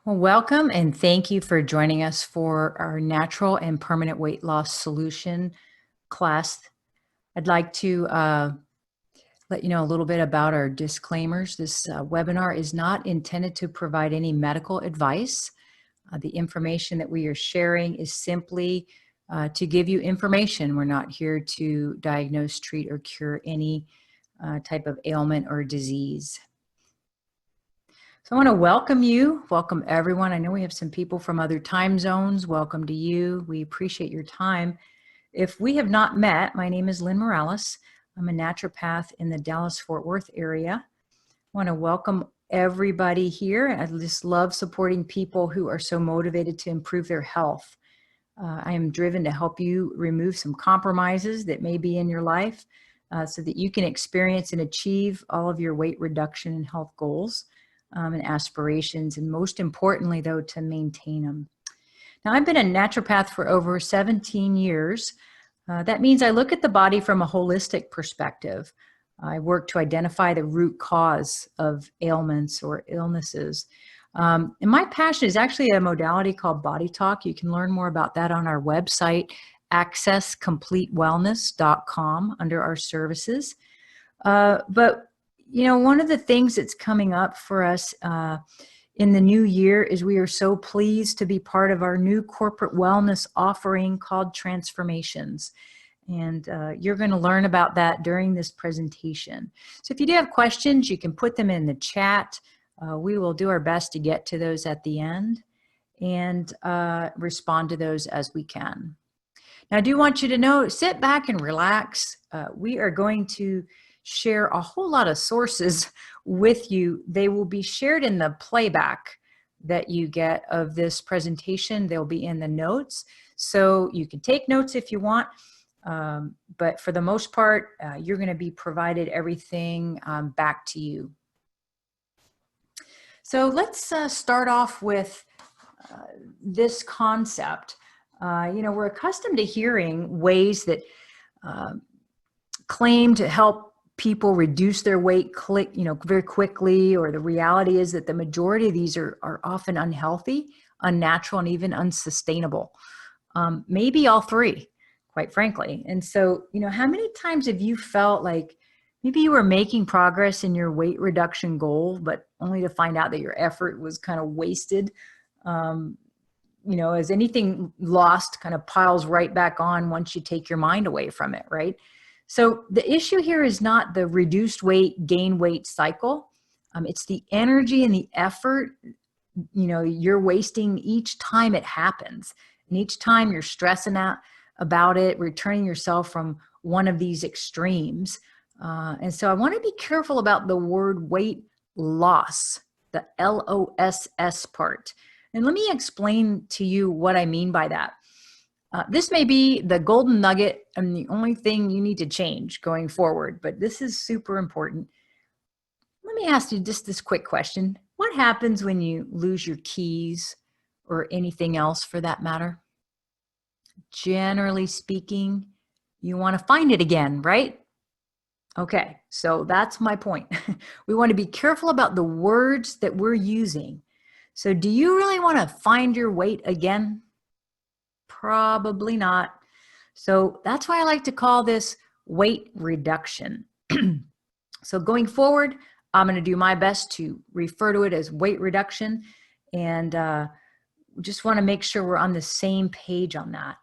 Well, welcome and thank you for joining us for our natural and permanent weight loss solution class. I'd like to let you know a little bit about our disclaimers. This webinar is not intended to provide any medical advice. The information that we are sharing is simply to give you information. We're not here to diagnose, treat, or cure any type of ailment or disease. So I want to welcome everyone. I know we have some people from other time zones. Welcome to you. We appreciate your time. If we have not met, my name is Lynn Morales. I'm a naturopath in the Dallas-Fort Worth area. I want to welcome everybody here. I just love supporting people who are so motivated to improve their health. I am driven to help you remove some compromises that may be in your life so that you can experience and achieve all of your weight reduction and health goals. And aspirations, and most importantly, though, to maintain them. Now, I've been a naturopath for over 17 years. That means I look at the body from a holistic perspective. I work to identify the root cause of ailments or illnesses. And my passion is actually a modality called Body Talk. You can learn more about that on our website, accesscompletewellness.com, under our services. But you know, one of the things that's coming up for us in the new year is we are so pleased to be part of our new corporate wellness offering called Transformations. And you're going to learn about that during this presentation. So if you do have questions, you can put them in the chat. We will do our best to get to those at the end and respond to those as we can. Now, I do want you to know, sit back and relax. We are going to share a whole lot of sources with you. They will be shared in the playback that you get of this presentation. They'll be in the notes. So you can take notes if you want, but for the most part, you're going to be provided everything back to you. So let's start off with this concept. You know, we're accustomed to hearing ways that claim to help people reduce their weight very quickly, or the reality is that the majority of these are often unhealthy, unnatural, and even unsustainable. Maybe all three, quite frankly. And so, you know, how many times have you felt like maybe you were making progress in your weight reduction goal, but only to find out that your effort was kind of wasted? You know, as anything lost kind of piles right back on once you take your mind away from it, right? So the issue here is not the reduced weight, gain weight cycle. It's the energy and the effort, you know, you're wasting each time it happens. And each time you're stressing out about it, returning yourself from one of these extremes. And so I want to be careful about the word weight loss, the LOSS part. And let me explain to you what I mean by that. This may be the golden nugget and the only thing you need to change going forward, but this is super important. Let me ask you just this quick question. What happens when you lose your keys or anything else for that matter? Generally speaking, you want to find it again, right? Okay, so that's my point. We want to be careful about the words that we're using. So do you really want to find your weight again? Probably not. So that's why I like to call this weight reduction. So going forward, I'm going to do my best to refer to it as weight reduction, and just want to make sure we're on the same page on that.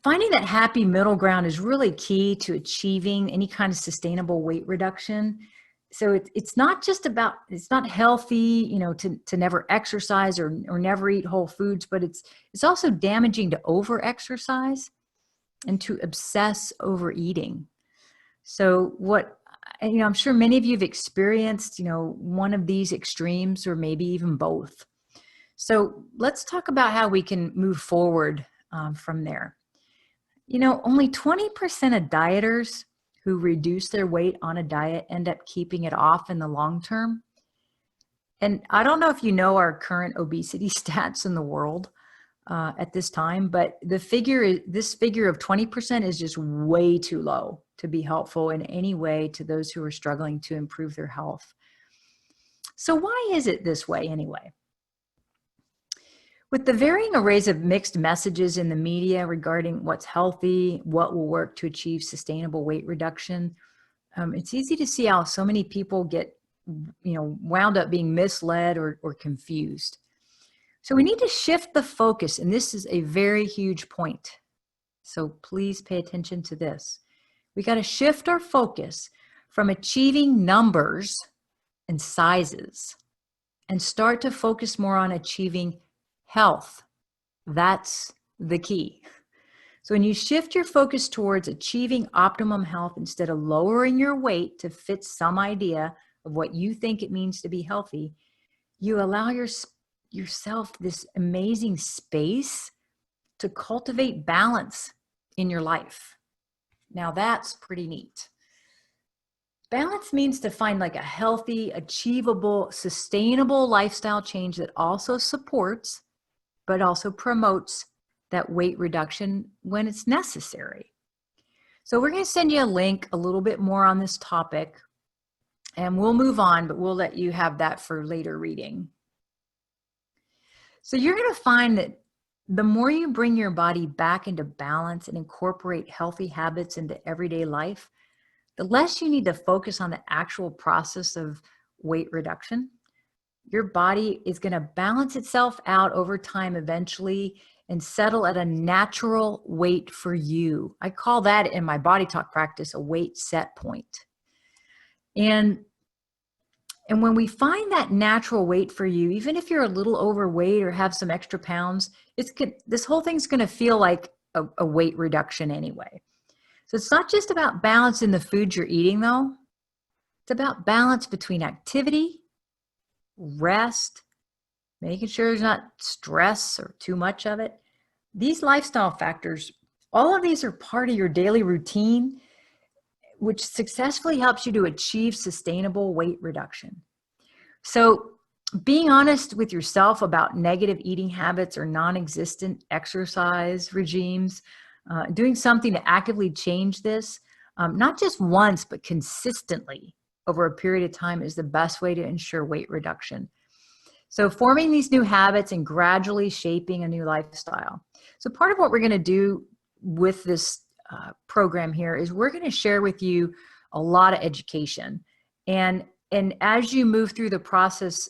Finding that happy middle ground is really key to achieving any kind of sustainable weight reduction. So it's not just about, it's not healthy, you know, to never exercise or never eat whole foods, but it's also damaging to over-exercise and to obsess over eating. So you know, I'm sure many of you have experienced, you know, one of these extremes or maybe even both. So let's talk about how we can move forward from there. You know, only 20% of dieters who reduce their weight on a diet end up keeping it off in the long term. And I don't know if you know our current obesity stats in the world at this time, but this figure of 20% is just way too low to be helpful in any way to those who are struggling to improve their health. So why is it this way anyway? With the varying arrays of mixed messages in the media regarding what's healthy, what will work to achieve sustainable weight reduction, it's easy to see how so many people get, wound up being misled or confused. So we need to shift the focus, and this is a very huge point. So please pay attention to this. We got to shift our focus from achieving numbers and sizes and start to focus more on achieving health. That's the key. So when you shift your focus towards achieving optimum health instead of lowering your weight to fit some idea of what you think it means to be healthy, you allow yourself this amazing space to cultivate balance in your life. Now that's pretty neat. Balance means to find like a healthy, achievable, sustainable lifestyle change that also supports, but also promotes that weight reduction when it's necessary. So we're going to send you a link a little bit more on this topic, and we'll move on, but we'll let you have that for later reading. So you're going to find that the more you bring your body back into balance and incorporate healthy habits into everyday life, the less you need to focus on the actual process of weight reduction. Your body is going to balance itself out over time eventually and settle at a natural weight for you. I call that in my body talk practice a weight set point. And when we find that natural weight for you, even if you're a little overweight or have some extra pounds, this whole thing's going to feel like a weight reduction anyway. So it's not just about balance in the food you're eating, though. It's about balance between activity, rest, making sure there's not stress or too much of it. These lifestyle factors, all of these are part of your daily routine, which successfully helps you to achieve sustainable weight reduction. So being honest with yourself about negative eating habits or non-existent exercise regimes, doing something to actively change this, not just once, but consistently over a period of time is the best way to ensure weight reduction. So forming these new habits and gradually shaping a new lifestyle. So part of what we're going to do with this program here is we're going to share with you a lot of education. And as you move through the process,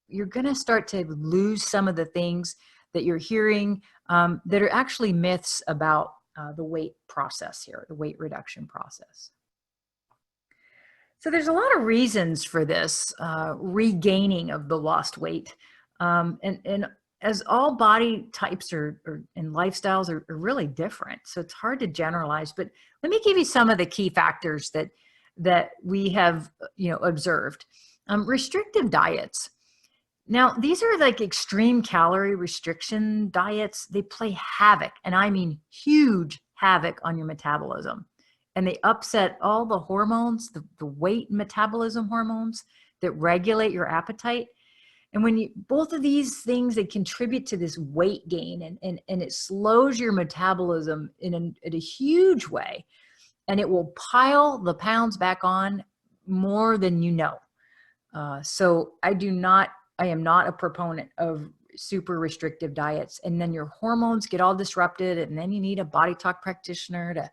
you're going to start to lose some of the things that you're hearing that are actually myths about the weight process here, the weight reduction process. So there's a lot of reasons for this regaining of the lost weight. And as all body types and lifestyles are really different, so it's hard to generalize, but let me give you some of the key factors that we have observed. Restrictive diets. Now, these are like extreme calorie restriction diets. They play havoc, and I mean huge havoc on your metabolism. And they upset all the hormones, the weight and metabolism hormones that regulate your appetite. And when both of these things, they contribute to this weight gain, and it slows your metabolism in a huge way. And it will pile the pounds back on more than you know. So I am not a proponent of super restrictive diets. And then your hormones get all disrupted, and then you need a body talk practitioner to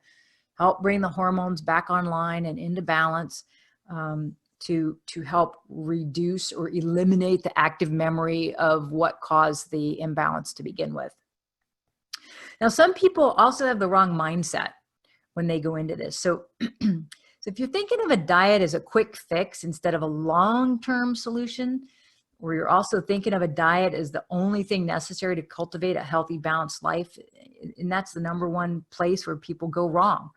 help bring the hormones back online and into balance, to help reduce or eliminate the active memory of what caused the imbalance to begin with. Now, some people also have the wrong mindset when they go into this. So if you're thinking of a diet as a quick fix instead of a long-term solution, or you're also thinking of a diet as the only thing necessary to cultivate a healthy, balanced life, and that's the number one place where people go wrong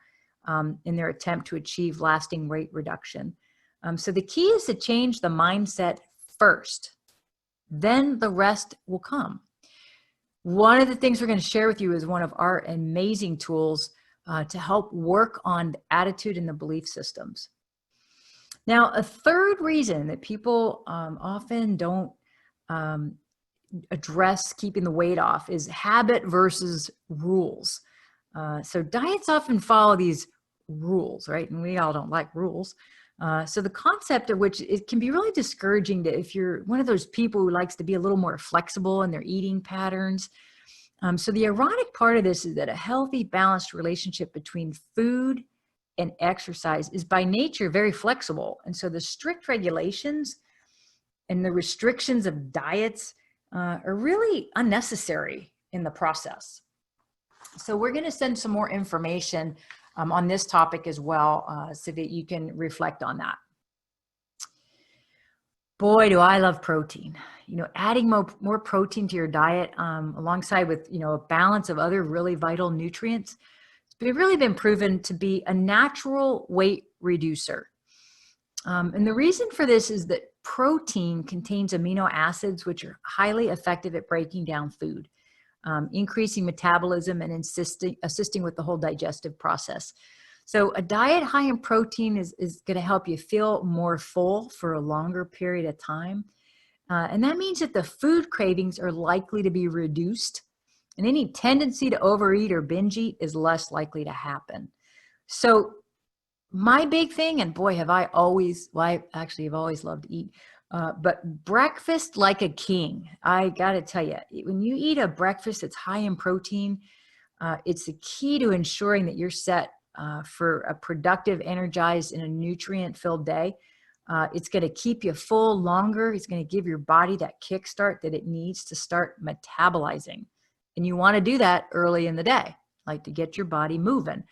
in their attempt to achieve lasting weight reduction. So the key is to change the mindset first, then the rest will come. One of the things we're going to share with you is one of our amazing tools to help work on the attitude and the belief systems. Now, a third reason that people often don't address keeping the weight off is habit versus rules. So diets often follow these rules, right? And we all don't like rules. So the concept of which it can be really discouraging to if you're one of those people who likes to be a little more flexible in their eating patterns. So the ironic part of this is that a healthy, balanced relationship between food and exercise is by nature very flexible. And so the strict regulations and the restrictions of diets are really unnecessary in the process. So we're going to send some more information on this topic as well, so that you can reflect on that. Boy, do I love protein. Adding more protein to your diet alongside with, a balance of other really vital nutrients, it's really been proven to be a natural weight reducer. And the reason for this is that protein contains amino acids, which are highly effective at breaking down food, increasing metabolism and assisting with the whole digestive process. So a diet high in protein is going to help you feel more full for a longer period of time. And that means that the food cravings are likely to be reduced, and any tendency to overeat or binge eat is less likely to happen. So my big thing, and boy, have I always, well, I've always loved to eat, but breakfast like a king. I got to tell you, when you eat a breakfast that's high in protein, it's the key to ensuring that you're set for a productive, energized, and a nutrient-filled day. It's going to keep you full longer. It's going to give your body that kickstart that it needs to start metabolizing. And you want to do that early in the day, like to get your body moving.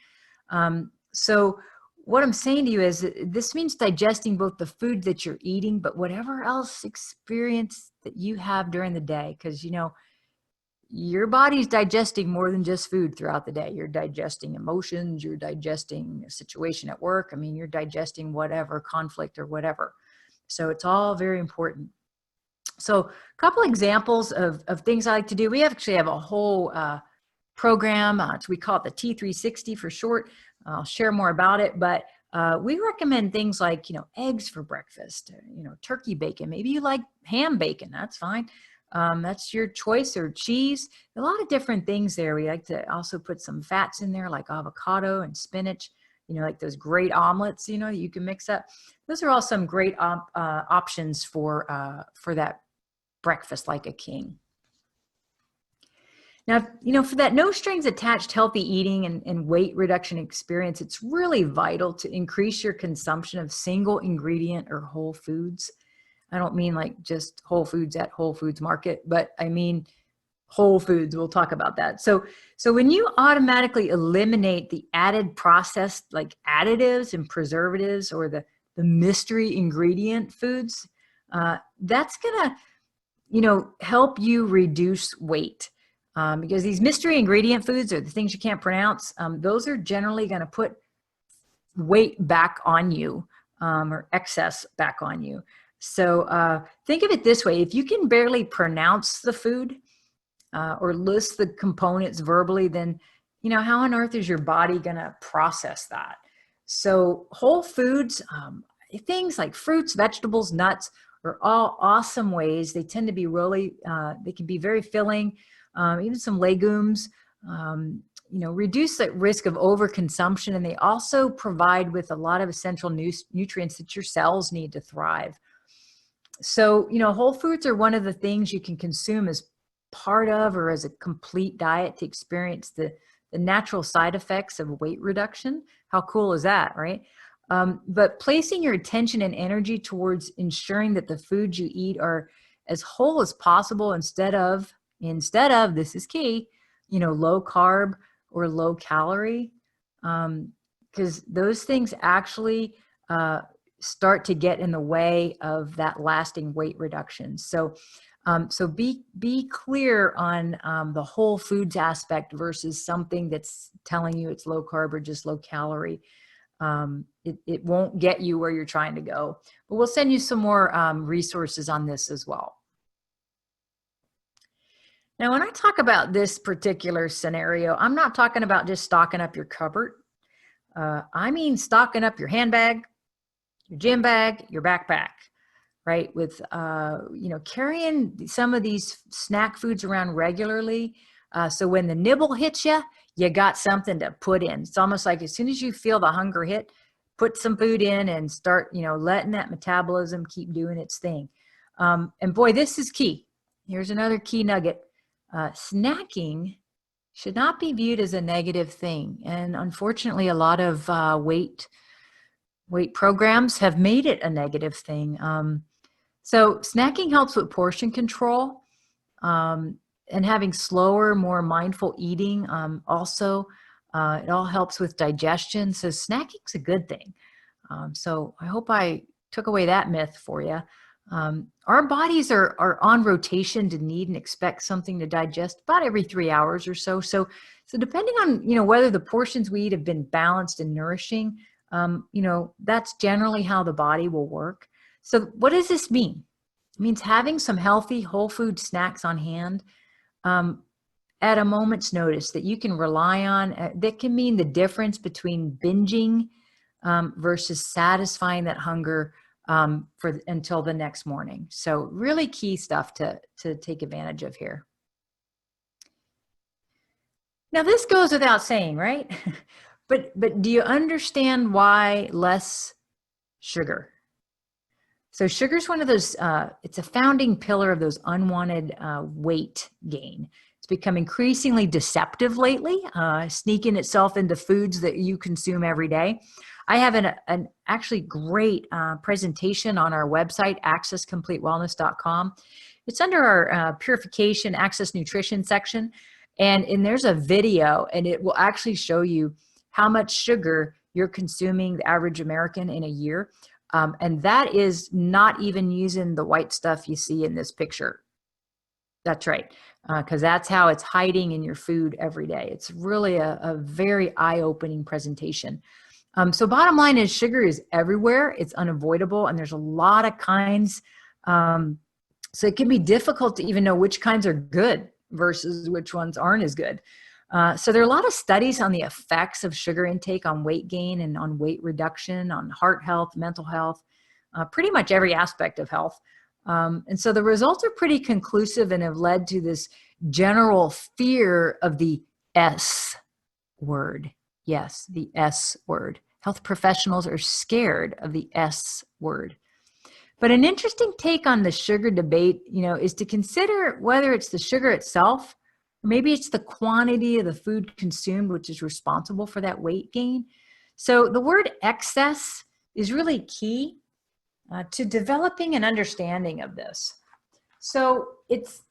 So what I'm saying to you is this means digesting both the food that you're eating, but whatever else experience that you have during the day, because, your body's digesting more than just food throughout the day. You're digesting emotions, you're digesting a situation at work. I mean, you're digesting whatever conflict or whatever. So it's all very important. So a couple examples of things I like to do. We actually have a whole program. So we call it the T360 for short. I'll share more about it, but we recommend things like, eggs for breakfast, turkey bacon. Maybe you like ham bacon. That's fine. That's your choice, or cheese. A lot of different things there. We like to also put some fats in there, like avocado and spinach, like those great omelets, that you can mix up. Those are all some great options for that breakfast like a king. Now, for that no strings attached healthy eating and weight reduction experience, it's really vital to increase your consumption of single ingredient or whole foods. I don't mean like just Whole Foods at Whole Foods Market, but I mean whole foods. We'll talk about that. So when you automatically eliminate the added processed like additives and preservatives or the mystery ingredient foods, that's gonna, help you reduce weight. Because these mystery ingredient foods, or the things you can't pronounce, those are generally going to put weight back on you, or excess back on you. So think of it this way. If you can barely pronounce the food or list the components verbally, then, how on earth is your body going to process that? So whole foods, things like fruits, vegetables, nuts are all awesome ways. They tend to be really, they can be very filling. Even some legumes, reduce the risk of overconsumption, and they also provide with a lot of essential nutrients that your cells need to thrive. So, whole foods are one of the things you can consume as part of or as a complete diet to experience the natural side effects of weight reduction. How cool is that, right? But placing your attention and energy towards ensuring that the foods you eat are as whole as possible instead of, this is key, low carb or low calorie, because those things actually start to get in the way of that lasting weight reduction. So be clear on the whole foods aspect versus something that's telling you it's low carb or just low calorie. It won't get you where you're trying to go, but we'll send you some more resources on this as well. Now, when I talk about this particular scenario, I'm not talking about just stocking up your cupboard. I mean stocking up your handbag, your gym bag, your backpack, right? With, carrying some of these snack foods around regularly. So when the nibble hits you, you got something to put in. It's almost like as soon as you feel the hunger hit, put some food in and start, letting that metabolism keep doing its thing. And boy, this is key. Here's another key nugget. Snacking should not be viewed as a negative thing. And unfortunately, a lot of weight programs have made it a negative thing. So snacking helps with portion control, and having slower, more mindful eating. Also, it all helps with digestion. So snacking's a good thing. So I hope I took away that myth for you. Our bodies are on rotation to need and expect something to digest about every 3 hours or so. So depending on, whether the portions we eat have been balanced and nourishing, that's generally how the body will work. So what does this mean? It means having some healthy whole food snacks on hand at a moment's notice that you can rely on. That can mean the difference between binging versus satisfying that hunger until the next morning. So really key stuff to take advantage of here. Now this goes without saying, right? But do you understand why less sugar? So sugar is one of those, it's a founding pillar of those unwanted weight gain. It's become increasingly deceptive lately, sneaking itself into foods that you consume every day. I have an actually great presentation on our website, accesscompletewellness.com. It's under our purification, access nutrition section. And there's a video, and it will actually show you how much sugar you're consuming, the average American, in a year. And that is not even using the white stuff you see in this picture. That's right, because that's how it's hiding in your food every day. It's really a very eye-opening presentation. So bottom line is sugar is everywhere. It's unavoidable, and there's a lot of kinds. So it can be difficult to even know which kinds are good versus which ones aren't as good. So there are a lot of studies on the effects of sugar intake on weight gain and on weight reduction, on heart health, mental health, pretty much every aspect of health. And so the results are pretty conclusive and have led to this general fear of the S word. Yes, the S word. Health professionals are scared of the S word. But an interesting take on the sugar debate, is to consider whether it's the sugar itself, or maybe it's the quantity of the food consumed, which is responsible for that weight gain. So the word excess is really key to developing an understanding of this. So it's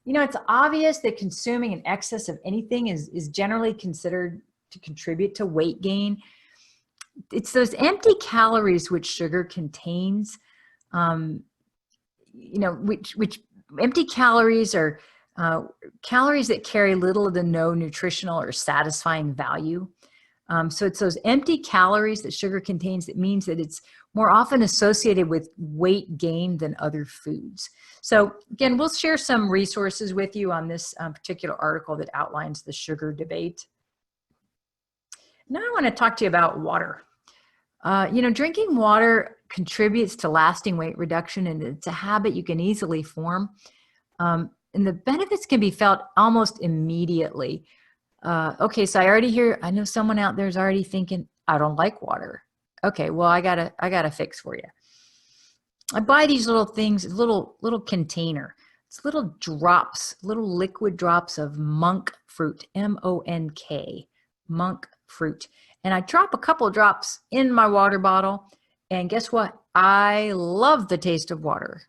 obvious that consuming an excess of anything is generally considered to contribute to weight gain. It's those empty calories which sugar contains, which empty calories are calories that carry little to no nutritional or satisfying value. So it's those empty calories that sugar contains that means that it's more often associated with weight gain than other foods. So again, we'll share some resources with you on this particular article that outlines the sugar debate. Now I want to talk to you about water. Drinking water contributes to lasting weight reduction, and it's a habit you can easily form. And the benefits can be felt almost immediately. Okay, so I know someone out there is already thinking, I don't like water. Okay, well, I got a fix for you. I buy these little things, little container. It's little drops, little liquid drops of monk fruit, M-O-N-K, monk fruit. And I drop a couple of drops in my water bottle, and guess what? I love the taste of water.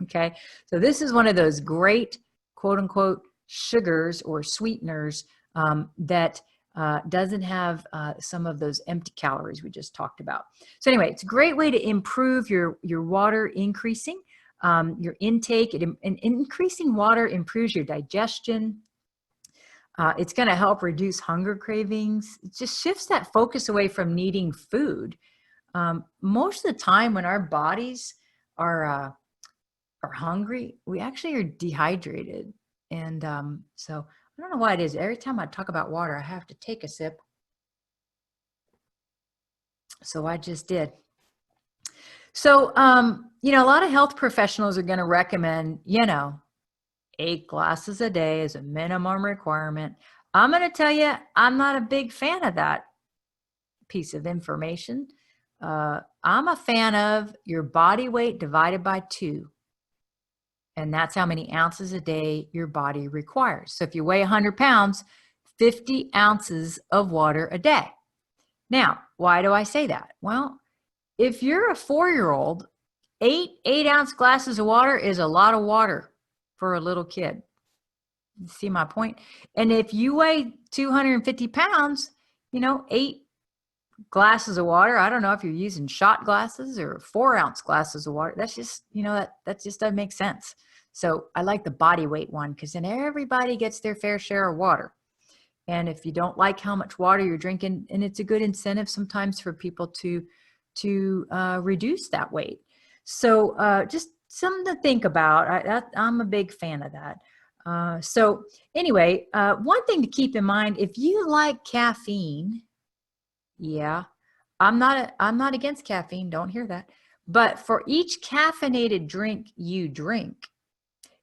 Okay, so this is one of those great quote unquote sugars or sweeteners that doesn't have some of those empty calories we just talked about. So anyway, it's a great way to improve your water increasing, your intake. And increasing water improves your digestion. It's going to help reduce hunger cravings. It just shifts that focus away from needing food. Most of the time when our bodies are hungry, we actually are dehydrated. And so I don't know why it is. Every time I talk about water, I have to take a sip. So I just did. So, a lot of health professionals are going to recommend, 8 glasses a day is a minimum requirement. I'm going to tell you, I'm not a big fan of that piece of information. I'm a fan of your body weight divided by 2. And that's how many ounces a day your body requires. So if you weigh 100 pounds, 50 ounces of water a day. Now, why do I say that? Well, if you're a 4-year-old, 8-ounce glasses of water is a lot of water for a little kid. You see my point? And if you weigh 250 pounds, 8 glasses of water, I don't know if you're using shot glasses or 4-ounce glasses of water. That's just, that just doesn't make sense. So I like the body weight one because then everybody gets their fair share of water. And if you don't like how much water you're drinking, and it's a good incentive sometimes for people to reduce that weight. So just something to think about. I'm a big fan of that. So anyway, one thing to keep in mind, if you like caffeine, yeah, I'm not against caffeine. Don't hear that. But for each caffeinated drink you drink,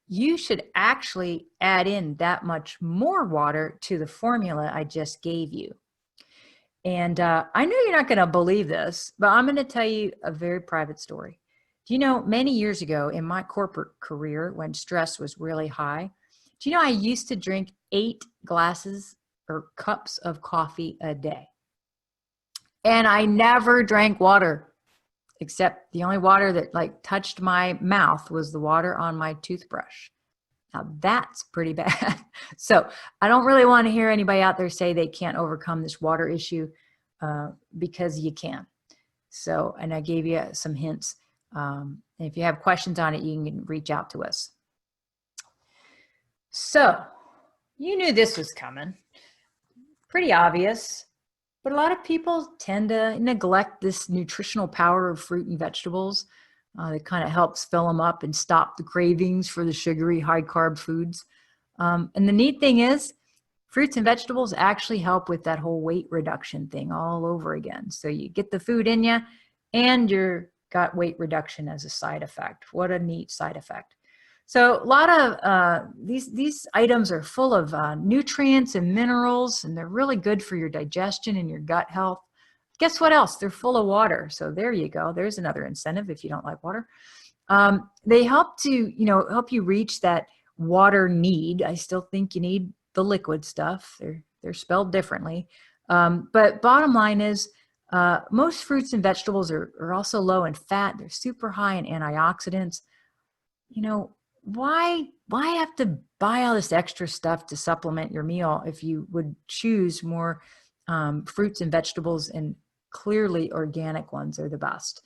you should actually add in that much more water to the formula I just gave you. And I know you're not going to believe this, but I'm going to tell you a very private story. Do you know, many years ago in my corporate career, when stress was really high, do you know I used to drink 8 glasses or cups of coffee a day? And I never drank water, except the only water that touched my mouth was the water on my toothbrush. Now that's pretty bad. So I don't really want to hear anybody out there say they can't overcome this water issue because you can. So, and I gave you some hints. And if you have questions on it, you can reach out to us. So you knew this was coming. Pretty obvious. But a lot of people tend to neglect this nutritional power of fruit and vegetables. That kind of helps fill them up and stop the cravings for the sugary, high-carb foods. And the neat thing is, fruits and vegetables actually help with that whole weight reduction thing all over again. So you get the food in you, and you've got weight reduction as a side effect. What a neat side effect. So a lot of these items are full of nutrients and minerals, and they're really good for your digestion and your gut health. Guess what else? They're full of water. So there you go. There's another incentive if you don't like water. They help to, help you reach that water need. I still think you need the liquid stuff. They're spelled differently. But bottom line is, most fruits and vegetables are also low in fat. They're super high in antioxidants. Why have to buy all this extra stuff to supplement your meal if you would choose more fruits and vegetables, and clearly organic ones are the best.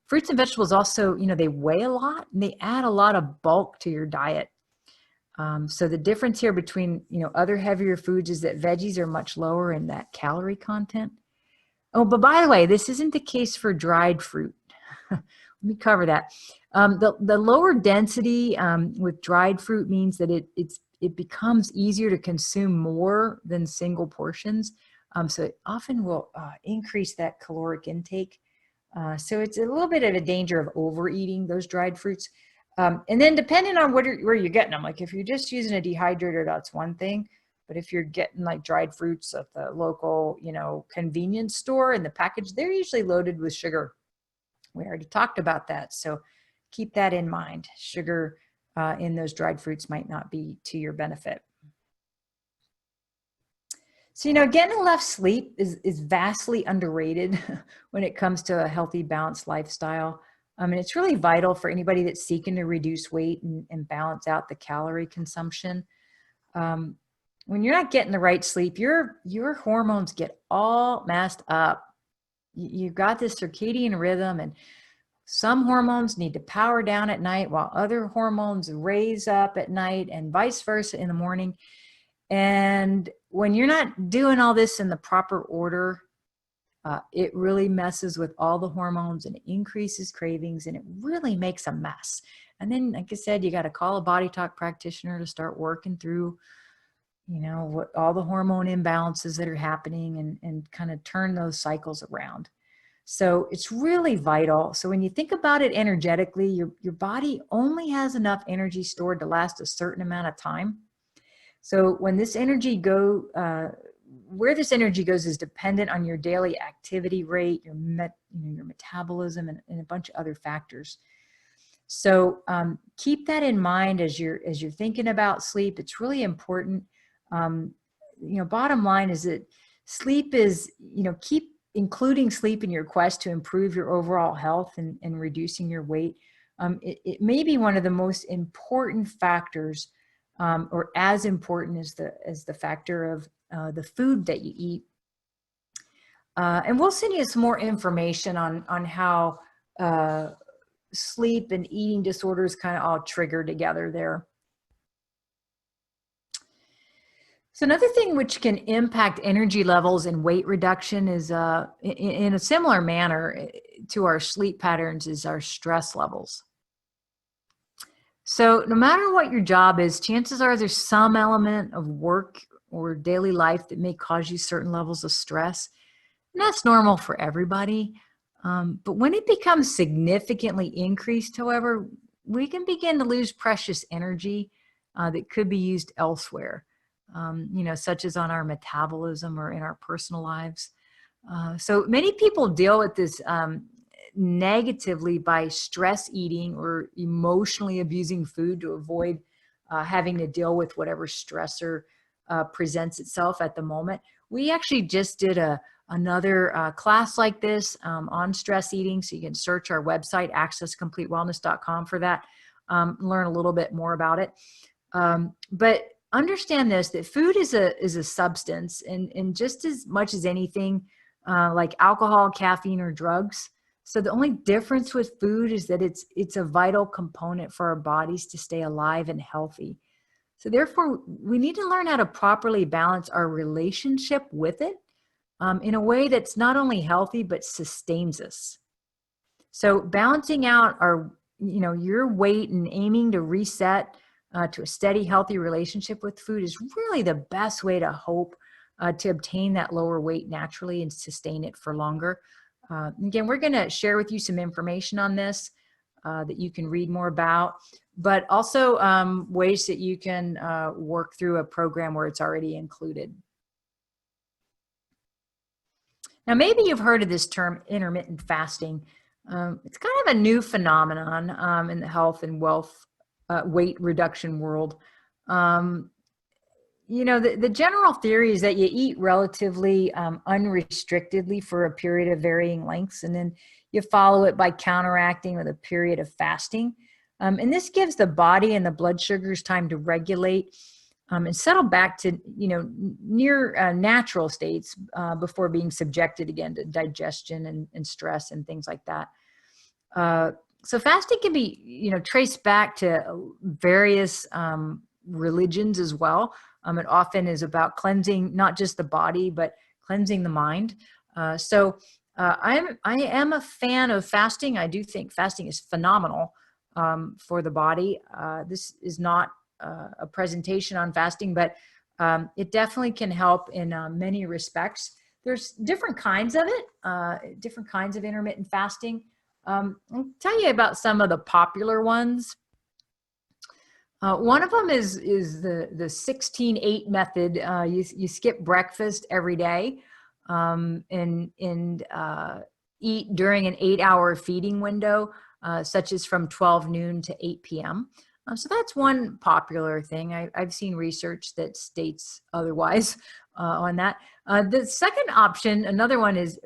Fruits and vegetables also, they weigh a lot and they add a lot of bulk to your diet. So the difference here between, other heavier foods is that veggies are much lower in that calorie content. Oh, but by the way, this isn't the case for dried fruit. Let me cover that. The lower density with dried fruit means that it becomes easier to consume more than single portions. So it often will increase that caloric intake. So it's a little bit of a danger of overeating those dried fruits. And then depending on where you're getting them, like if you're just using a dehydrator, that's one thing. But if you're getting like dried fruits at the local, convenience store in the package, they're usually loaded with sugar. We already talked about that. So keep that in mind. Sugar in those dried fruits might not be to your benefit. So, getting enough sleep is vastly underrated when it comes to a healthy, balanced lifestyle. And it's really vital for anybody that's seeking to reduce weight and balance out the calorie consumption. When you're not getting the right sleep, your hormones get all messed up. You've got this circadian rhythm, and some hormones need to power down at night while other hormones raise up at night, and vice versa in the morning. And when you're not doing all this in the proper order, it really messes with all the hormones, and it increases cravings, and it really makes a mess. And then, like I said, you got to call a body talk practitioner to start working through, what all the hormone imbalances that are happening, and kind of turn those cycles around. So it's really vital. So when you think about it energetically, your body only has enough energy stored to last a certain amount of time. So when this energy where this energy goes is dependent on your daily activity rate, your metabolism, and a bunch of other factors. So keep that in mind as you're thinking about sleep. It's really important. Bottom line is that sleep is, keep including sleep in your quest to improve your overall health and reducing your weight. It may be one of the most important factors, or as important as the factor of the food that you eat. And we'll send you some more information on how sleep and eating disorders kind of all trigger together there. So another thing which can impact energy levels and weight reduction is in a similar manner to our sleep patterns is our stress levels. So no matter what your job is, chances are there's some element of work or daily life that may cause you certain levels of stress. And that's normal for everybody. But when it becomes significantly increased, however, we can begin to lose precious energy that could be used elsewhere, such as on our metabolism or in our personal lives. So many people deal with this negatively by stress eating or emotionally abusing food to avoid having to deal with whatever stressor presents itself at the moment. We actually just did another class like this on stress eating. So you can search our website, accesscompletewellness.com for that, learn a little bit more about it. But understand this, that food is a substance, and just as much as anything, like alcohol, caffeine, or drugs. So the only difference with food is that it's a vital component for our bodies to stay alive and healthy. So therefore, we need to learn how to properly balance our relationship with it in a way that's not only healthy, but sustains us. So balancing out your weight and aiming to reset to a steady, healthy relationship with food is really the best way to hope to obtain that lower weight naturally and sustain it for longer. Again, we're going to share with you some information on this that you can read more about, but also ways that you can work through a program where it's already included. Now, maybe you've heard of this term intermittent fasting. It's kind of a new phenomenon in the health and weight reduction world. The general theory is that you eat relatively unrestrictedly for a period of varying lengths, and then you follow it by counteracting with a period of fasting. And this gives the body and the blood sugars time to regulate and settle back to, near natural states before being subjected again to digestion and stress and things like that. So fasting can be, traced back to various religions as well. It often is about cleansing not just the body, but cleansing the mind. So I am a fan of fasting. I do think fasting is phenomenal for the body. This is not a presentation on fasting, but it definitely can help in many respects. There's different kinds of it, different kinds of intermittent fasting. I'll tell you about some of the popular ones. One of them is the 16-8 method. You skip breakfast every day and eat during an 8-hour feeding window, such as from 12 noon to 8 p.m. So that's one popular thing. I've seen research that states otherwise on that. The second option, another one is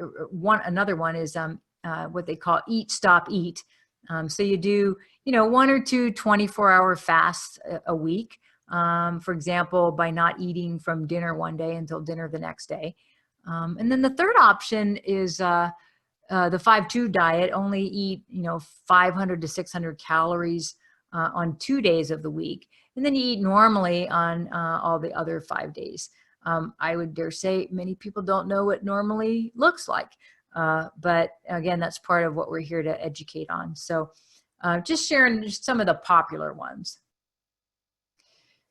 what they call eat, stop, eat. So you do, 1 or 2 24-hour fasts a week. For example, by not eating from dinner one day until dinner the next day. And then the third option is the 5-2 diet. Only eat, 500 to 600 calories on 2 days of the week. And then you eat normally on all the other 5 days. I would dare say many people don't know what normally looks like. But again, that's part of what we're here to educate on. So just sharing just some of the popular ones.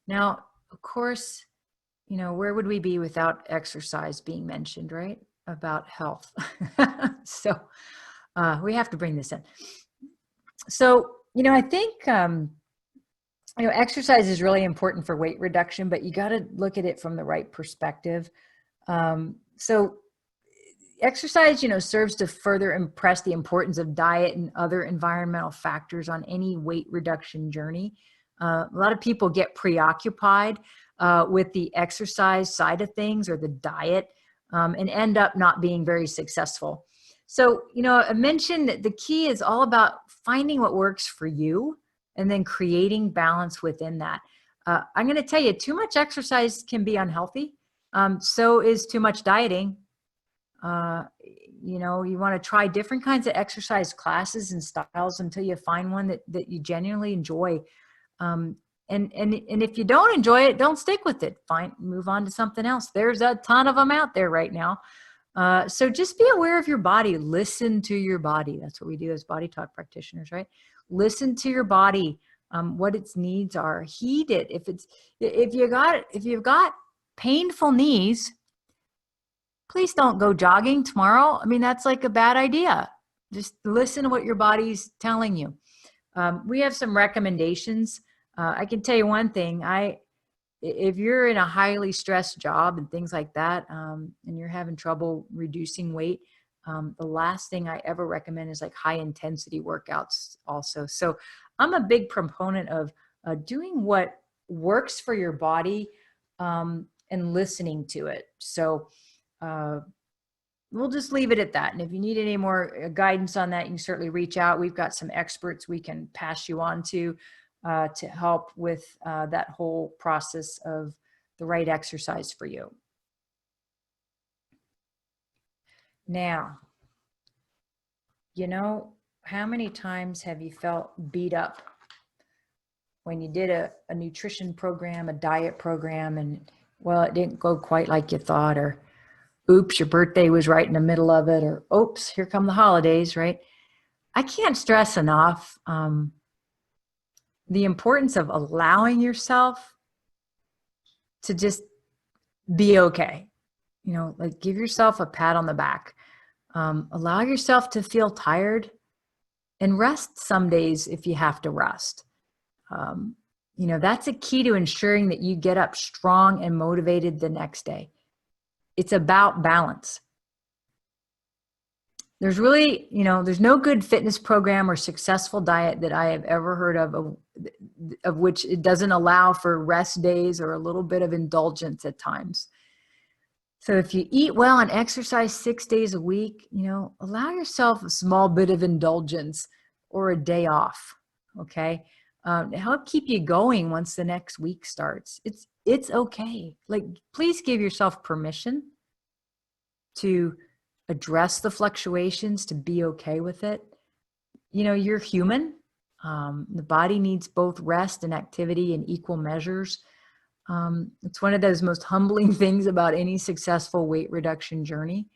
Now, of course, where would we be without exercise being mentioned, right? About health. So we have to bring this in. So, I think, exercise is really important for weight reduction, but you got to look at it from the right perspective. So exercise, serves to further impress the importance of diet and other environmental factors on any weight reduction journey. A lot of people get preoccupied with the exercise side of things or the diet and end up not being very successful. So, I mentioned that the key is all about finding what works for you and then creating balance within that. I'm going to tell you, too much exercise can be unhealthy. So is too much dieting. You want to try different kinds of exercise classes and styles until you find one that you genuinely enjoy. And if you don't enjoy it, don't stick with it. Move on to something else. There's a ton of them out there right now. So just be aware of your body. Listen to your body. That's what we do as body talk practitioners, right? Listen to your body, what its needs are. Heed it. If you've got painful knees, please don't go jogging tomorrow. I mean, that's like a bad idea. Just listen to what your body's telling you. We have some recommendations. I can tell you one thing. If you're in a highly stressed job and things like that, and you're having trouble reducing weight, the last thing I ever recommend is like high intensity workouts also. So I'm a big proponent of doing what works for your body and listening to it. So we'll just leave it at that. And if you need any more guidance on that, you can certainly reach out. We've got some experts we can pass you on to help with that whole process of the right exercise for you. Now, how many times have you felt beat up when you did a nutrition program, a diet program, and well, it didn't go quite like you thought, or oops, your birthday was right in the middle of it, or oops, here come the holidays, right? I can't stress enough the importance of allowing yourself to just be okay. Like give yourself a pat on the back. Allow yourself to feel tired and rest some days if you have to rest. That's a key to ensuring that you get up strong and motivated the next day. It's about balance. There's really, there's no good fitness program or successful diet that I have ever heard of which it doesn't allow for rest days or a little bit of indulgence at times. So if you eat well and exercise 6 days a week, allow yourself a small bit of indulgence or a day off, okay? To help keep you going once the next week starts. It's okay. Like, please give yourself permission to address the fluctuations, to be okay with it. You're human. The body needs both rest and activity in equal measures. It's one of those most humbling things about any successful weight reduction journey.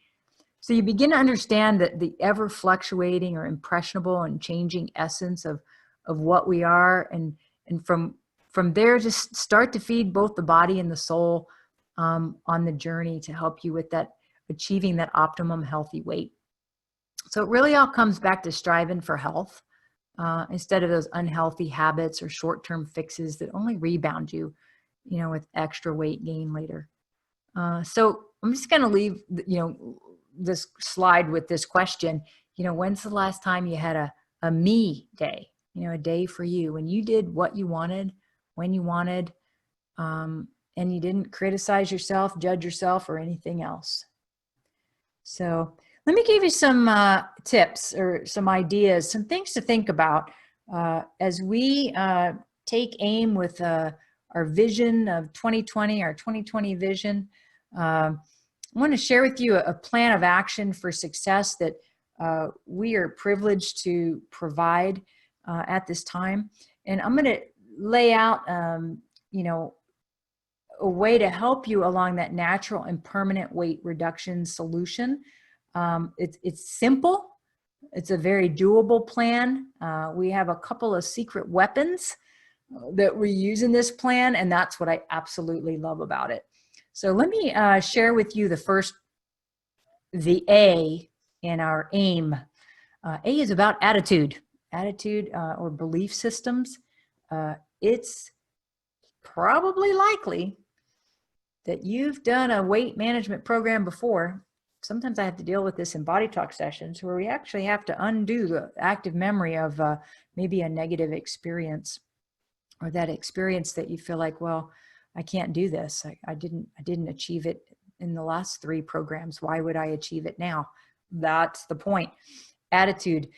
So you begin to understand that the ever fluctuating or impressionable and changing essence of what we are. And from there, just start to feed both the body and the soul on the journey to help you with that, achieving that optimum healthy weight. So it really all comes back to striving for health instead of those unhealthy habits or short-term fixes that only rebound you, with extra weight gain later. So I'm just going to leave, this slide with this question. When's the last time you had a me day? A day for you when you did what you wanted, when you wanted, and you didn't criticize yourself, judge yourself, or anything else. So let me give you some tips or some ideas, some things to think about as we take aim with our vision of 2020, our 2020 vision. I want to share with you a plan of action for success that we are privileged to provide at this time. And I'm going to lay out, a way to help you along that natural and permanent weight reduction solution. It's simple. It's a very doable plan. We have a couple of secret weapons that we use in this plan, and that's what I absolutely love about it. So let me share with you the A in our AIM. A is about attitude or belief systems. It's probably likely that you've done a weight management program before. Sometimes I have to deal with this in body talk sessions where we actually have to undo the active memory of maybe a negative experience, or that experience that you feel like, well, I can't do this. I didn't achieve it in the last 3 programs. Why would I achieve it now? That's the point. Attitude.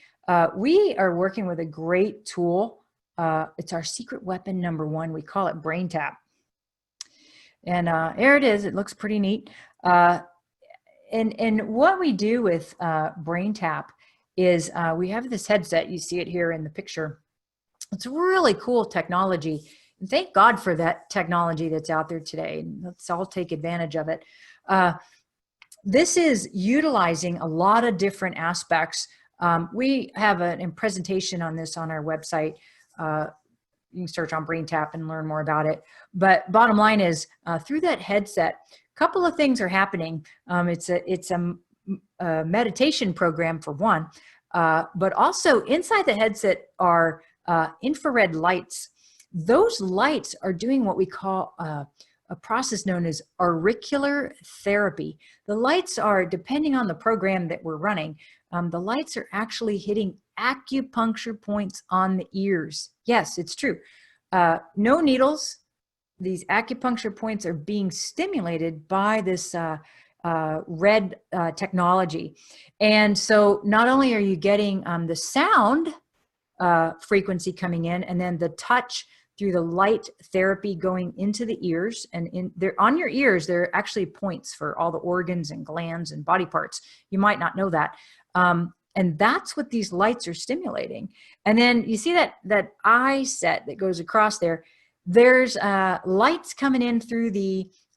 We are working with a great tool. It's our secret weapon number 1. We call it Brain Tap. And here it is. It looks pretty neat. And what we do with Brain Tap is we have this headset. You see it here in the picture. It's really cool technology. And thank God for that technology that's out there today. And let's all take advantage of it. This is utilizing a lot of different aspects. We have a presentation on this on our website. You can search on Brain Tap and learn more about it. But bottom line is, through that headset, a couple of things are happening. It's a meditation program for one, but also inside the headset are infrared lights. Those lights are doing what we call a process known as auricular therapy. The lights are, depending on the program that we're running, the lights are actually hitting acupuncture points on the ears. Yes, it's true. No needles. These acupuncture points are being stimulated by this red technology. And so not only are you getting the sound frequency coming in, and then the touch through the light therapy going into the ears, and on your ears, there are actually points for all the organs and glands and body parts. You might not know that. And that's what these lights are stimulating. And then you see that eye set that goes across there. There's lights coming in through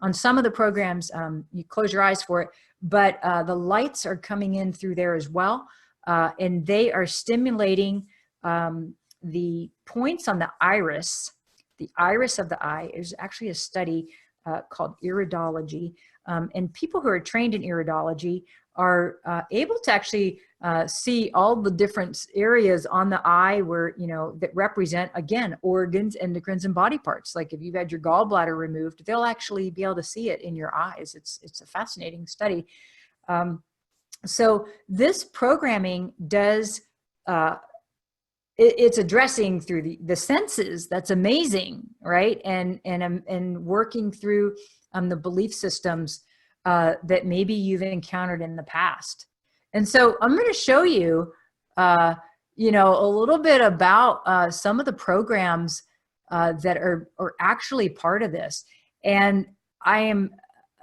on some of the programs, you close your eyes for it, but the lights are coming in through there as well. And they are stimulating the points on the iris of the eye. Is actually a study called iridology. And people who are trained in iridology are able to actually see all the different areas on the eye where, that represent, again, organs, endocrines, and body parts. Like if you've had your gallbladder removed, they'll actually be able to see it in your eyes. It's a fascinating study. So this programming does, it's addressing through the senses. That's amazing, right? And working through the belief systems that maybe you've encountered in the past. And so I'm going to show you, a little bit about some of the programs that are actually part of this. And I am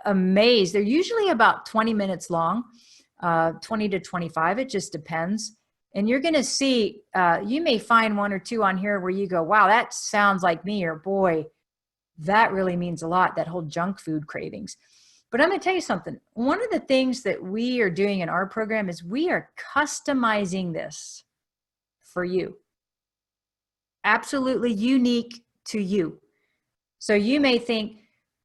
amazed. They're usually about 20 minutes long, 20 to 25. It just depends. And you're going to see, you may find 1 or 2 on here where you go, wow, that sounds like me, or boy, that really means a lot, that whole junk food cravings. But I'm going to tell you something. One of the things that we are doing in our program is we are customizing this for you. Absolutely unique to you. So you may think,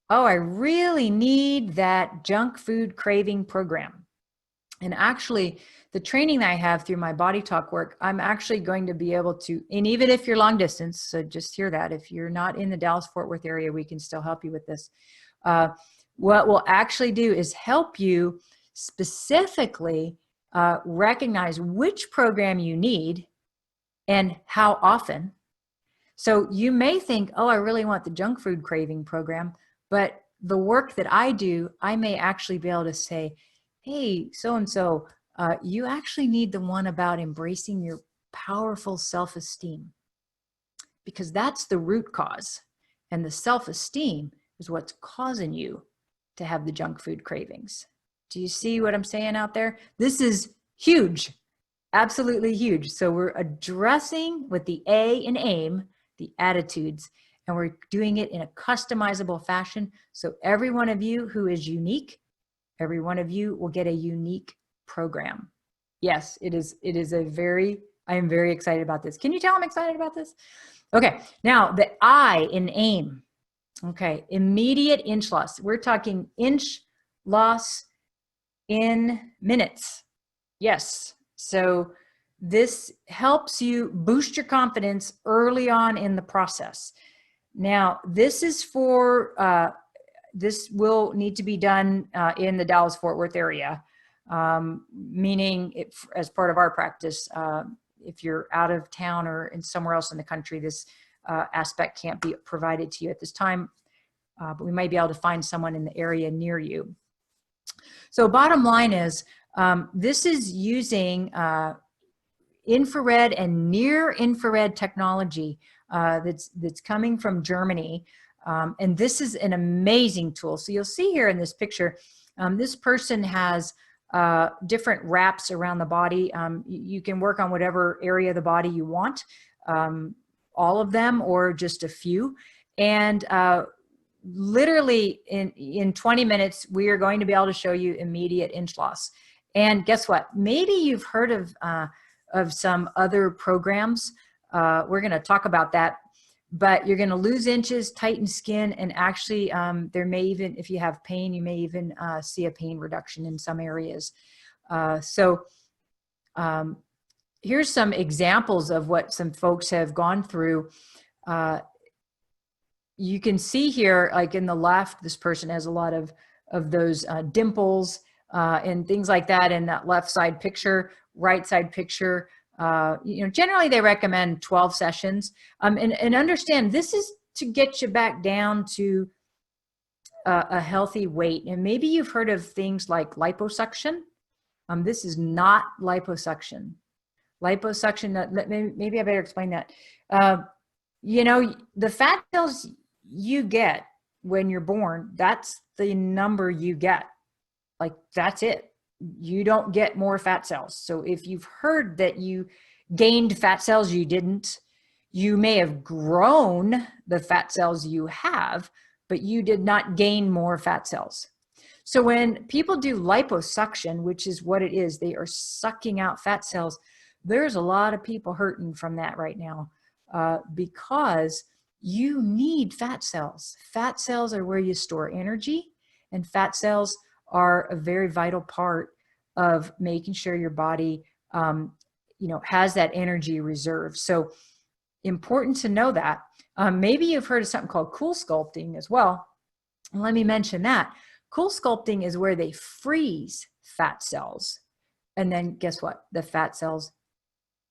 oh, I really need that junk food craving program. And actually, the training that I have through my body talk work, I'm actually going to be able to, and even if you're long distance, so just hear that, if you're not in the Dallas-Fort Worth area, we can still help you with this. What we'll actually do is help you specifically recognize which program you need and how often. So you may think, oh, I really want the junk food craving program, but the work that I do, I may actually be able to say, hey, so-and-so, you actually need the one about embracing your powerful self-esteem, because that's the root cause. And the self-esteem is what's causing you to have the junk food cravings. Do you see what I'm saying out there? This is huge, absolutely huge. So we're addressing with the A in AIM, the attitudes, and we're doing it in a customizable fashion. So every one of you who is unique, every one of you will get a unique program. Yes, it is I am very excited about this. Can you tell I'm excited about this? Okay, now the I in AIM. Okay, immediate inch loss. We're talking inch loss in minutes. Yes, so this helps you boost your confidence early on in the process. Now, this is for this will need to be done in the Dallas-Fort Worth area, meaning as part of our practice, if you're out of town or in somewhere else in the country, this aspect can't be provided to you at this time, but we might be able to find someone in the area near you. So bottom line is, this is using infrared and near infrared technology that's coming from Germany. And this is an amazing tool. So you'll see here in this picture, this person has different wraps around the body. You can work on whatever area of the body you want, all of them or just a few. And literally in 20 minutes, we are going to be able to show you immediate inch loss. And guess what? Maybe you've heard of some other programs. We're going to talk about that, but you're going to lose inches, tighten skin, and actually there may even, if you have pain, you may even see a pain reduction in some areas. Here's some examples of what some folks have gone through. You can see here, like in the left, this person has a lot of those dimples and things like that in that left side picture, right side picture. You know, generally they recommend 12 sessions. And understand, this is to get you back down to a healthy weight. And maybe you've heard of things like liposuction. This is not liposuction. Liposuction, maybe I better explain that. You know, the fat cells you get when you're born, that's the number you get. Like, that's it. You don't get more fat cells. So if you've heard that you gained fat cells, you didn't. You may have grown the fat cells you have, but you did not gain more fat cells. So when people do liposuction, which is what it is, they are sucking out fat cells. There's a lot of people hurting from that right now because you need fat cells. Fat cells are where you store energy, and fat cells are a very vital part of making sure your body, you know, has that energy reserve. So important to know that. Maybe you've heard of something called cool sculpting as well. And let me mention that. Cool sculpting is where they freeze fat cells. And then guess what? The fat cells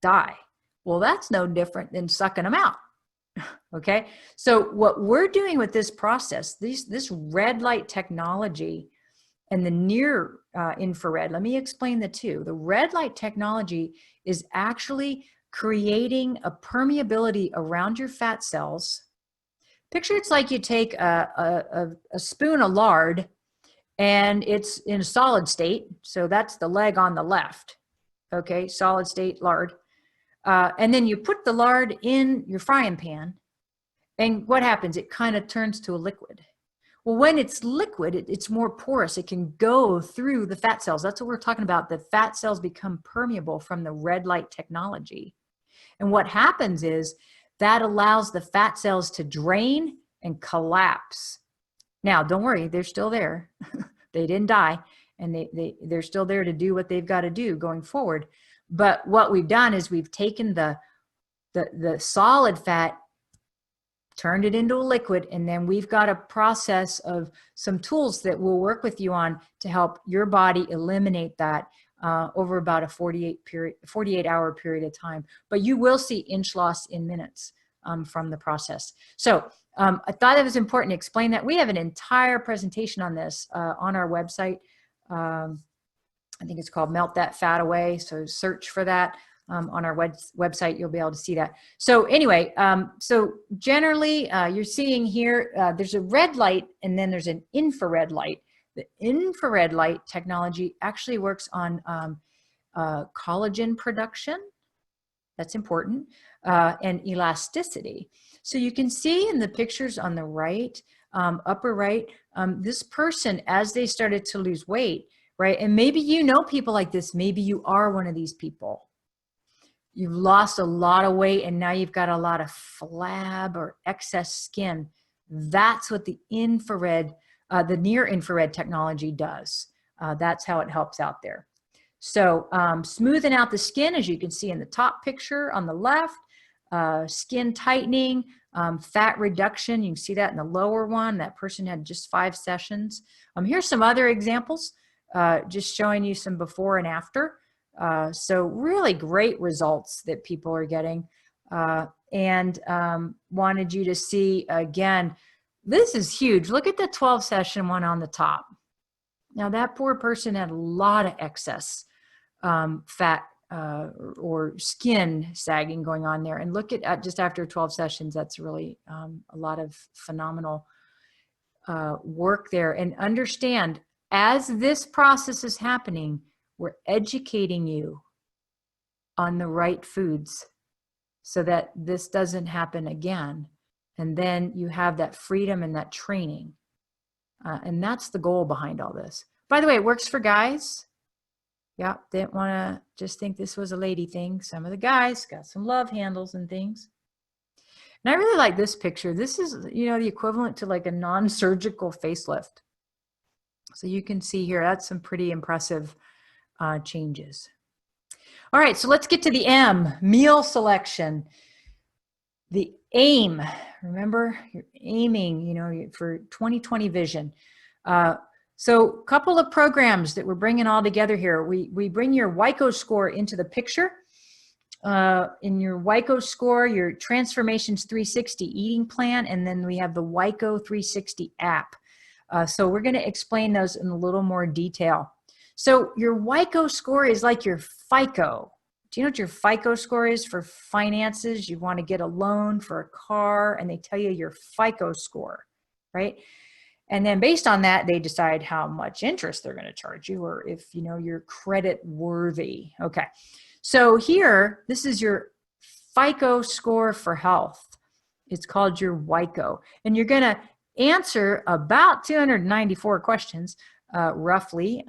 die. Well, that's no different than sucking them out. Okay. So what we're doing with this process, this red light technology and the near infrared, let me explain the two. The red light technology is actually creating a permeability around your fat cells. Picture it's like you take a spoon of lard and it's in a solid state. So that's the leg on the left. Okay, solid state lard. And then you put the lard in your frying pan, and what happens? It kind of turns to a liquid. Well, when it's liquid, it's more porous. It can go through the fat cells. That's what we're talking about. The fat cells become permeable from the red light technology. And what happens is that allows the fat cells to drain and collapse. Now, don't worry, they're still there. They didn't die, and they're still there to do what they've got to do going forward. But what we've done is we've taken the solid fat, turned it into a liquid, and then we've got a process of some tools that we'll work with you on to help your body eliminate that over about a 48-hour period of time. But you will see inch loss in minutes from the process. So I thought it was important to explain that. We have an entire presentation on this on our website. I think it's called Melt That Fat Away. So search for that on our website. You'll be able to see that. So anyway, so generally you're seeing here, there's a red light and then there's an infrared light. The infrared light technology actually works on collagen production. That's important. And elasticity. So you can see in the pictures on the right, upper right, this person, as they started to lose weight, right? And maybe you know people like this. Maybe you are one of these people. You've lost a lot of weight and now you've got a lot of flab or excess skin. That's what the infrared, the near infrared technology does. That's how it helps out there. So smoothing out the skin, as you can see in the top picture on the left, skin tightening, fat reduction. You can see that in the lower one. That person had just 5 sessions. Here's some other examples, just showing you some before and after. So really great results that people are getting. And wanted you to see, again, this is huge. Look at the 12 session one on the top. Now that poor person had a lot of excess fat or skin sagging going on there. And look at just after 12 sessions, that's really a lot of phenomenal work there. And understand, as this process is happening, we're educating you on the right foods so that this doesn't happen again. And then you have that freedom and that training. And that's the goal behind all this. By the way, it works for guys. Yeah, didn't want to just think this was a lady thing. Some of the guys got some love handles and things. And I really like this picture. This is, you know, the equivalent to like a non-surgical facelift. So you can see here, that's some pretty impressive changes. All right, so let's get to the M, meal selection. The aim, remember, you're aiming, you know, for 2020 vision. So a couple of programs that we're bringing all together here. We bring your YKO score into the picture. In your YKO score, your Transformations 360 eating plan, and then we have the YKO 360 app. So we're going to explain those in a little more detail. So your YKO score is like your FICO. Do you know what your FICO score is for finances? You want to get a loan for a car, and they tell you your FICO score, right? And then based on that, they decide how much interest they're going to charge you, or if, you know, you're credit worthy. Okay. So here, this is your FICO score for health. It's called your YKO. And you're going to answer about 294 questions, roughly.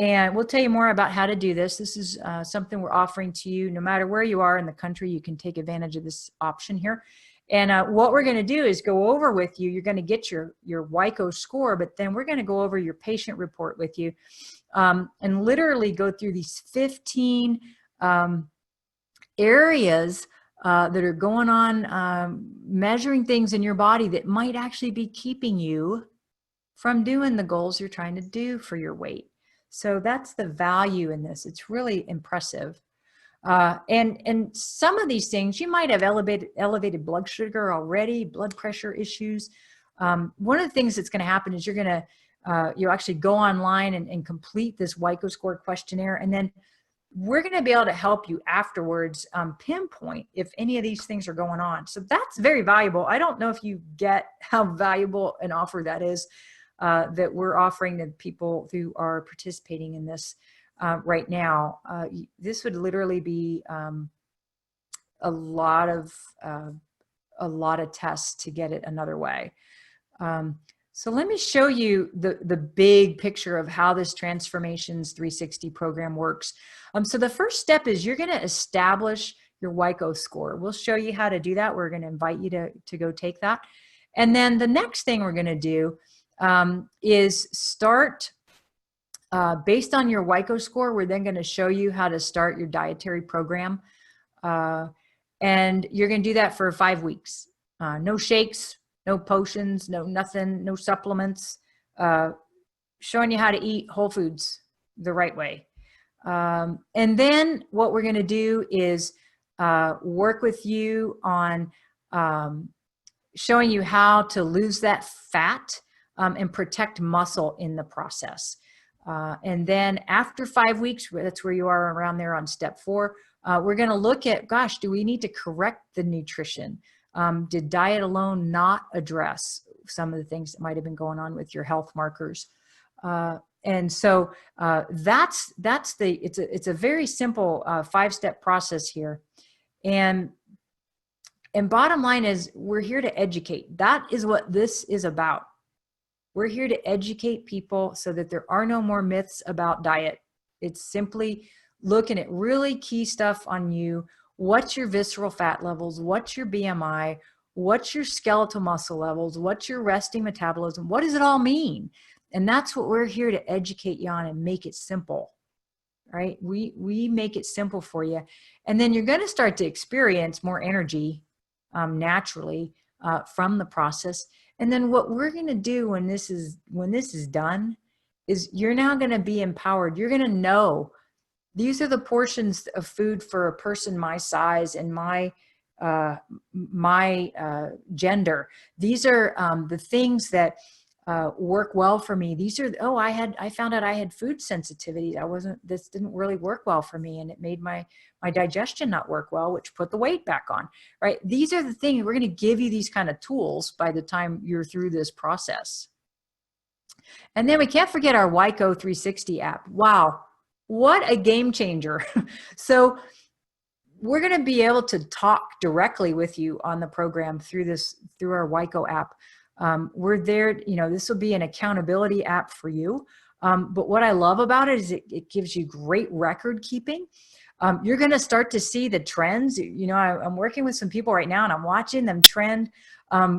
And we'll tell you more about how to do this. This is something we're offering to you. No matter where you are in the country, you can take advantage of this option here. And what we're going to do is go over with you. You're going to get your YKO score, but then we're going to go over your patient report with you and literally go through these 15 areas that are going on, measuring things in your body that might actually be keeping you from doing the goals you're trying to do for your weight. So that's the value in this. It's really impressive. And some of these things, you might have elevated blood sugar already, blood pressure issues. One of the things that's going to happen is you're going to, you actually go online and complete this WhiteGo Score questionnaire. And then we're going to be able to help you afterwards pinpoint if any of these things are going on. So that's very valuable. I don't know if you get how valuable an offer that is that we're offering to people who are participating in this right now. This would literally be a lot of tests to get it another way. So let me show you the big picture of how this Transformations 360 program works. So the first step is you're going to establish your YKO score. We'll show you how to do that. We're going to invite you to go take that. And then the next thing we're going to do is start based on your YKO score. We're then going to show you how to start your dietary program. And you're going to do that for 5 weeks. No shakes, no potions, no nothing, no supplements, showing you how to eat whole foods the right way. And then what we're going to do is work with you on showing you how to lose that fat and protect muscle in the process. And then after 5 weeks, that's where you are around there on step 4, we're going to look at, gosh, do we need to correct the nutrition? Did diet alone not address some of the things that might have been going on with your health markers? And so it's a very simple 5-step process here. And bottom line is we're here to educate. That is what this is about. We're here to educate people so that there are no more myths about diet. It's simply looking at really key stuff on you. What's your visceral fat levels? What's your BMI? What's your skeletal muscle levels? What's your resting metabolism? What does it all mean? And that's what we're here to educate you on and make it simple. right? We make it simple for you. And then you're going to start to experience more energy naturally from the process. And then what we're going to do when this is done is you're now going to be empowered. You're going to know these are the portions of food for a person my size and my gender. These are the things that work well for me. These are, oh, I found out I had food sensitivity. This didn't really work well for me, and it made my digestion not work well, which put the weight back on, right? These are the things, we're going to give you these kind of tools by the time you're through this process. And then we can't forget our YKO 360 app. Wow, what a game changer. So we're going to be able to talk directly with you on the program through our YKO app. We're there, this will be an accountability app for you. But what I love about it is it gives you great record keeping. You're going to start to see the trends. I'm working with some people right now and I'm watching them trend.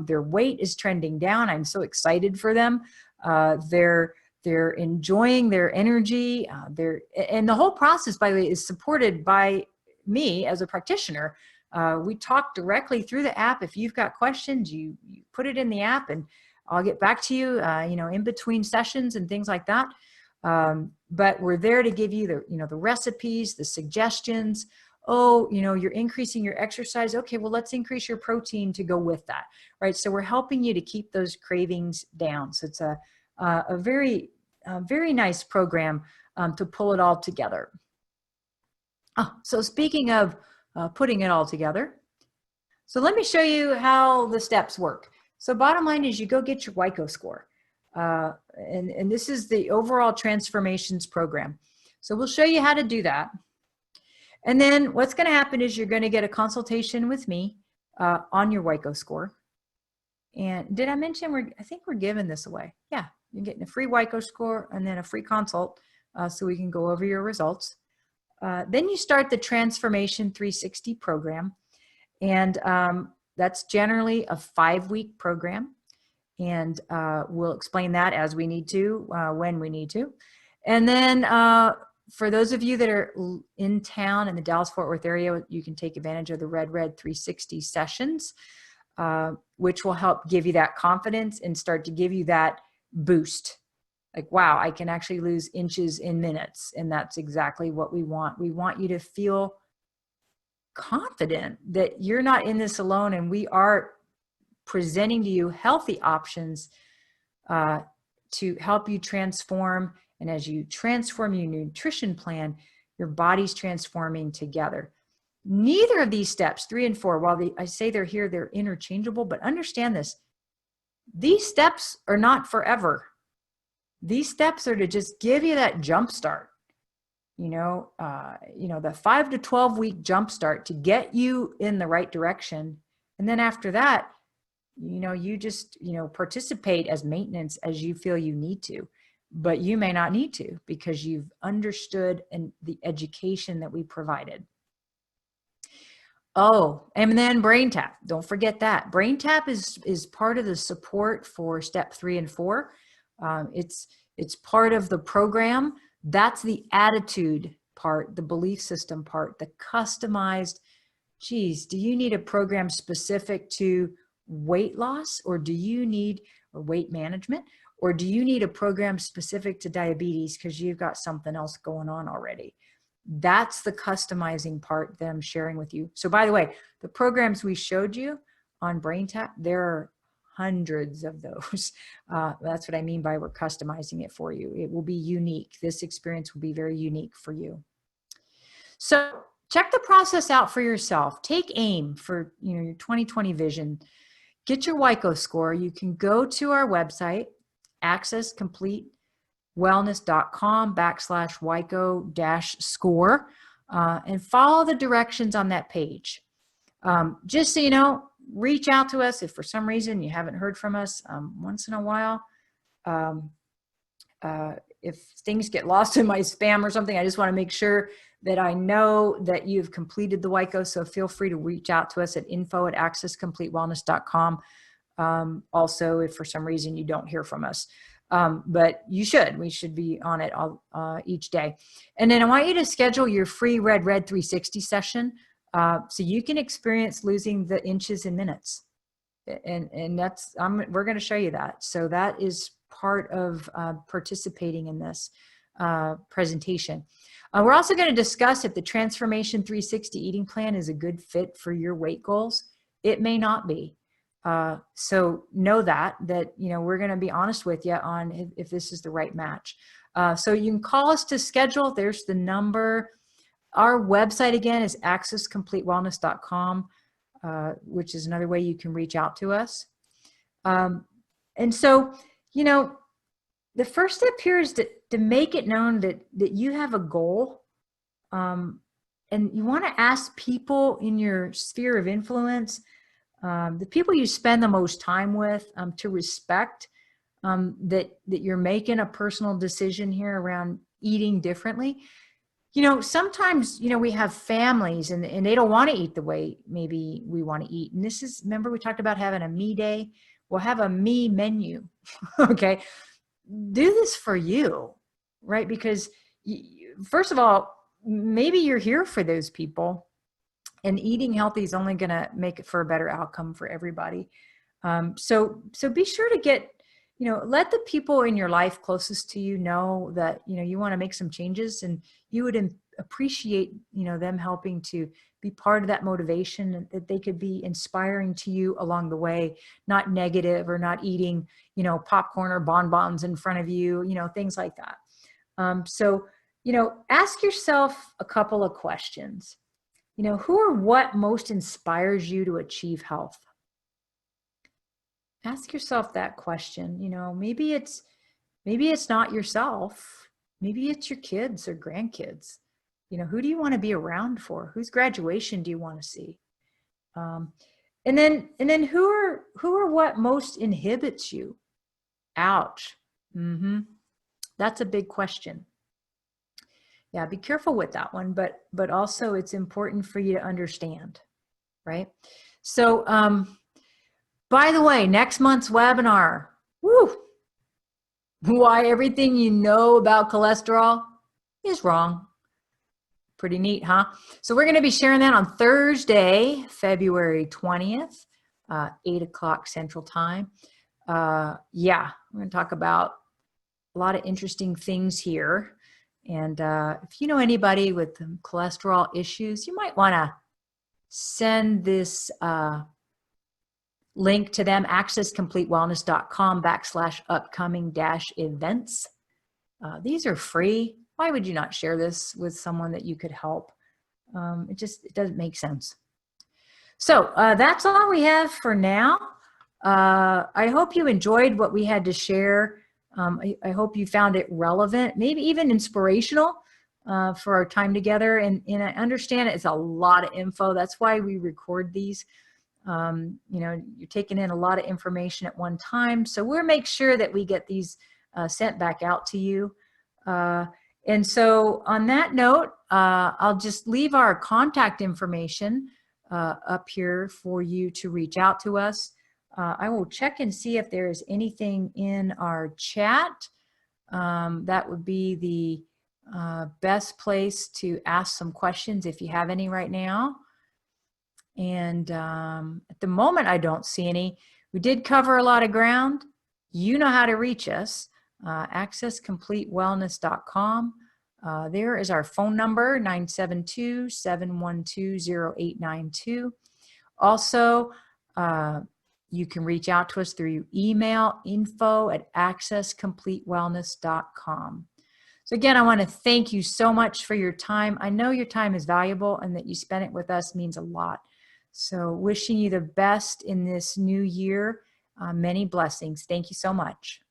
Their weight is trending down. I'm so excited for them. They're enjoying their energy. And the whole process, by the way, is supported by me as a practitioner. We talk directly through the app. If you've got questions, you put it in the app and I'll get back to you, in between sessions and things like that. But we're there to give you the recipes, the suggestions. Oh, you're increasing your exercise. Okay, well, let's increase your protein to go with that, right? So we're helping you to keep those cravings down. So it's a very nice program to pull it all together. So speaking of putting it all together, so let me show you how the steps work. So bottom line is you go get your WhiteGo score. And this is the overall transformations program. So we'll show you how to do that. And then what's going to happen is you're going to get a consultation with me on your WhiteGo score. And did I mention I think we're giving this away. Yeah, you're getting a free WhiteGo score and then a free consult so we can go over your results. Then you start the Transformation 360 program. And that's generally a 5-week program. And we'll explain that as we need to, when we need to. And then for those of you that are in town in the Dallas-Fort Worth area, you can take advantage of the Red 360 sessions, which will help give you that confidence and start to give you that boost. Like, wow, I can actually lose inches in minutes. And that's exactly what we want. We want you to feel confident that you're not in this alone, and we are presenting to you healthy options to help you transform. And as you transform your nutrition plan, your body's transforming together. Neither of these steps, 3 and 4, while I say they're here, they're interchangeable, but understand this. These steps are not forever. These steps are to just give you that jump start. The 5 to 12 week jump start to get you in the right direction. And then after that, you just, participate as maintenance as you feel you need to, but you may not need to because you've understood the education that we provided. Oh, and then Brain Tap. Don't forget that. Brain Tap is part of the support for step 3 and 4. It's part of the program. That's the attitude part, the belief system part, the customized, geez, do you need a program specific to weight loss, or do you need weight management, or do you need a program specific to diabetes because you've got something else going on already? That's the customizing part that I'm sharing with you. So by the way, the programs we showed you on Brain Tap, there are hundreds of those. That's what I mean by we're customizing it for you. It will be unique. This experience will be very unique for you. So check the process out for yourself. Take aim for your 2020 vision. Get your YKO score. You can go to our website, accesscompletewellness.com/YKO-score, and follow the directions on that page. Just so you know, reach out to us if for some reason you haven't heard from us once in a while. If things get lost in my spam or something, I just want to make sure that I know that you've completed the YKO. So feel free to reach out to us at info@accesscompletewellness.com. Also, if for some reason you don't hear from us. But we should be on it all, each day. And then I want you to schedule your free Red 360 session, so you can experience losing the inches in minutes. And that's, we're going to show you that. So that is part of participating in this presentation. We're also going to discuss if the Transformation 360 eating plan is a good fit for your weight goals. It may not be. So know that, we're going to be honest with you on if this is the right match. So you can call us to schedule. There's the number. Our website again is accesscompletewellness.com. Which is another way you can reach out to us. And so, the first step here is to make it known that you have a goal. And you want to ask people in your sphere of influence, the people you spend the most time with, to respect that you're making a personal decision here around eating differently. Sometimes, we have families and they don't want to eat the way maybe we want to eat. And this is, remember we talked about having a me day? We'll have a me menu. Okay. Do this for you, right? Because first of all, maybe you're here for those people, and eating healthy is only going to make it for a better outcome for everybody. So be sure to get, let the people in your life closest to you know that, you want to make some changes, and you would appreciate, them helping to be part of that motivation, that they could be inspiring to you along the way, not negative, or not eating, popcorn or bonbons in front of you, things like that. So, ask yourself a couple of questions. Who or what most inspires you to achieve health? Ask yourself that question. Maybe it's not yourself. Maybe it's your kids or grandkids. Who do you want to be around for? Whose graduation do you want to see? And then who or what most inhibits you? Ouch. That's a big question. Yeah, be careful with that one, but also it's important for you to understand, right? So, by the way, next month's webinar, why everything you know about cholesterol is wrong. Pretty neat, huh? So we're going to be sharing that on Thursday, February 20th, 8 o'clock Central Time. Yeah, we're going to talk about a lot of interesting things here. And if you know anybody with cholesterol issues, you might want to send this link to them, accesscompletewellness.com/upcoming-events. These are free. Why would you not share this with someone that you could help? It doesn't make sense. So that's all we have for now. I hope you enjoyed what we had to share. I hope you found it relevant, maybe even inspirational for our time together. And I understand it's a lot of info. That's why we record these. You're taking in a lot of information at one time. So we'll make sure that we get these sent back out to you. And so on that note, I'll just leave our contact information up here for you to reach out to us. I will check and see if there is anything in our chat. That would be the best place to ask some questions if you have any right now. And at the moment, I don't see any. We did cover a lot of ground. You know how to reach us, accesscompletewellness.com. There is our phone number, 972-712-0892. Also, you can reach out to us through email, info@accesscompletewellness.com. So again, I want to thank you so much for your time. I know your time is valuable, and that you spend it with us means a lot. So wishing you the best in this new year. Many blessings. Thank you so much.